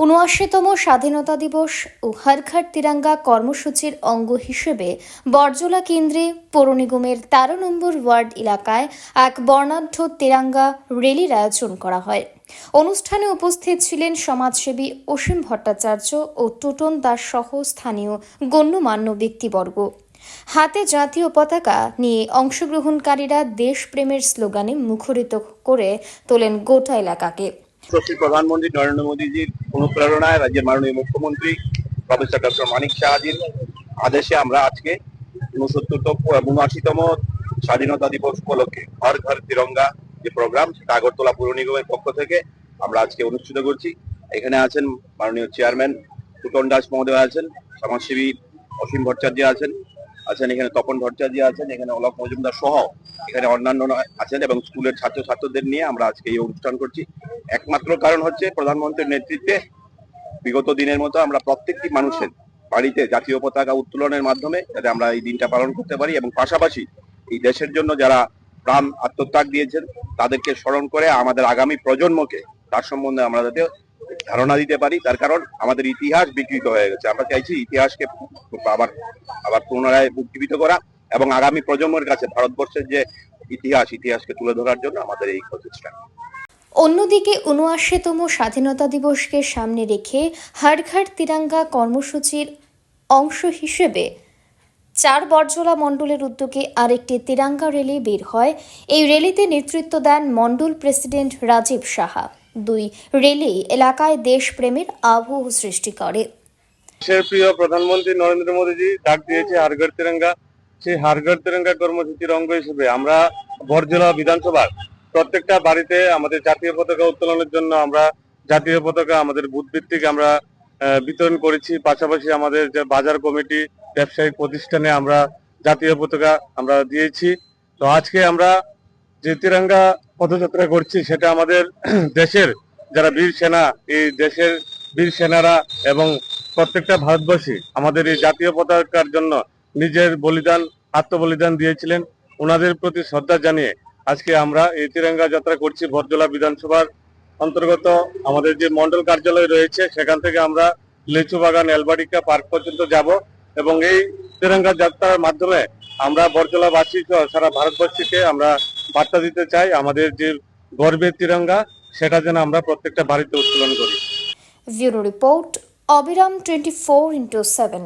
৭৯তম স্বাধীনতা দিবস ও হর ঘর তিরঙ্গা কর্মসূচির অঙ্গ হিসেবে বরজলা কেন্দ্রে পৌর নিগমের ১৩ নম্বর ওয়ার্ড এলাকায় এক বর্ণাঢ্য তিরঙ্গা র্যালির আয়োজন করা হয়। অনুষ্ঠানে উপস্থিত ছিলেন সমাজসেবী অসীম ভট্টাচার্য ও টোটন দাস সহ স্থানীয় গণ্যমান্য ব্যক্তিবর্গ। হাতে জাতীয় পতাকা নিয়ে অংশগ্রহণকারীরা দেশপ্রেমের স্লোগানে মুখরিত করে তোলেন গোটা এলাকাকে। প্রধানমন্ত্রী নরেন্দ্র মোদীজির অনুপ্রেরণায় রাজ্যের মাননীয় মুখ্যমন্ত্রী প্রফেসর ডক্টর মানিক সাহাজির আদেশে আমরা আজকে ৭৯তম স্বাধীনতা দিবস উপলক্ষে হর ঘর তিরঙ্গা যে প্রোগ্রাম, সেটা আগরতলা পৌর নিগমের পক্ষ থেকে আমরা আজকে অনুষ্ঠিত করছি। এখানে আছেন মাননীয় চেয়ারম্যান টোটন দাস মহোদয়, আছেন সমাজসেবী অসীম ভট্টাচার্য আছেন এখানে তপন ভট্টাচার্য আছেন, এখানে অলোক মজুমদার সহ এখানে অন্যান্য আছেন এবং স্কুলের ছাত্রছাত্রীদের নিয়ে আমরা আজকে এই অনুষ্ঠান করছি। একমাত্র কারণ হচ্ছে প্রধানমন্ত্রীর নেতৃত্বে বিগত দিনের মতো আমরা প্রত্যেকটি মানুষের বাড়িতে জাতীয় পতাকা উত্তোলনের মাধ্যমে যাতে আমরা এই দিনটা পালন করতে পারি এবং পাশাপাশি এই দেশের জন্য যারা প্রাণ আত্মত্যাগ দিয়েছেন তাদেরকে স্মরণ করে আমাদের আগামী প্রজন্মকে তার সম্বন্ধে আমরা যাতে ধারণা দিতে পারি। তার কারণ আমাদের ইতিহাস বিকৃত হয়ে গেছে। আমরা চাইছি ইতিহাসকে আবার পুনরায় উজ্জীবিত করা এবং আগামী প্রজন্মের কাছে ভারতবর্ষের যে ইতিহাসকে তুলে ধরার জন্য আমাদের এই প্রচেষ্টা। অন্যদিকে ৭৯তম স্বাধীনতা দিবসকে সামনে রেখে হর ঘর তিরঙ্গা কর্মসূচির অংশ হিসেবে ৪ বরজলা মণ্ডলের উদ্যোগে আরেকটি তিরঙ্গা র্যালি বের হয়। এই র্যালিতে নেতৃত্ব দেন মণ্ডল প্রেসিডেন্ট রাজীব সাহা। দুই র্যালি এলাকায় দেশপ্রেমের আবহ সৃষ্টি করে। দেশের প্রিয় প্রধানমন্ত্রী নরেন্দ্র মোদীজি ডাক দিয়েছে হর ঘর তিরঙ্গা। সেই হর ঘর তিরঙ্গা কর্মসূচির অঙ্গ হিসেবে আমরা বরজলা বিধানসভার প্রত্যেকটা বাড়িতে আমাদের জাতীয় পতাকা উত্তোলনের জন্য আমরা জাতীয় পতাকা আমাদের বুথ ভিত্তিক আমরা বিতরণ করেছি। পাশাপাশি আমাদের যে বাজার কমিটি, ব্যবসায়িক প্রতিষ্ঠানে আমরা জাতীয় পতাকা আমরা দিয়েছি। তো আজকে আমরা যে তিরঙ্গা পদযাত্রা করছি সেটা আমাদের দেশের যারা বীর সেনা, এই দেশের বীর সেনারা এবং প্রত্যেকটা ভারতবাসী আমাদের এই জাতীয় পতাকার জন্য নিজের আত্মবলিদান দিয়েছিলেন। ওনাদের প্রতি শ্রদ্ধা জানিয়ে আজকে আমরা এই তিরঙ্গা যাত্রা করছি। বরজলা বিধানসভার অন্তর্গত আমাদের যে মন্ডল কার্যালয় রয়েছে সেখান থেকে আমরা লিচু বাগান, এলবাড়িকা পার্ক পর্যন্ত যাব এবং এই তিরঙ্গা যাত্রার মাধ্যমে আমরা বরজলাবাসী সারা ভারতবর্ষীকে আমরা বার্তা দিতে চাই আমাদের যে গর্বের তিরঙ্গা সেটা যেন আমরা প্রত্যেকটা বাড়িতে উত্তোলন করি। ব্যুরো রিপোর্ট অবিরাম 24x7।